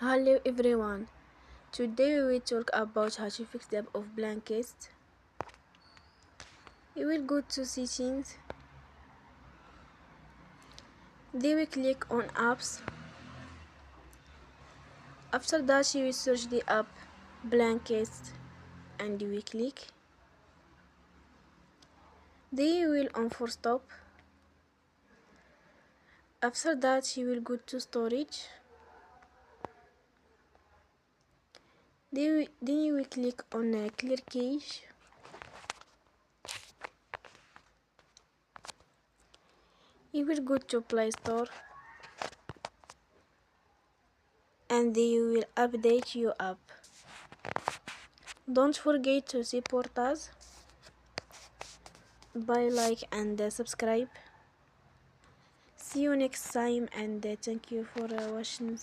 Hello everyone. Today we will talk about how to fix the app of Blinkist. You will go to settings. Then we click on apps. After that you will search the app Blinkist and we click. Then you will on for stop. After that you will go to storage. Then you will click on clear cache. You will go to Play Store and then you will update your app. Don't forget to support us by like and subscribe. See you next time and thank you for watching.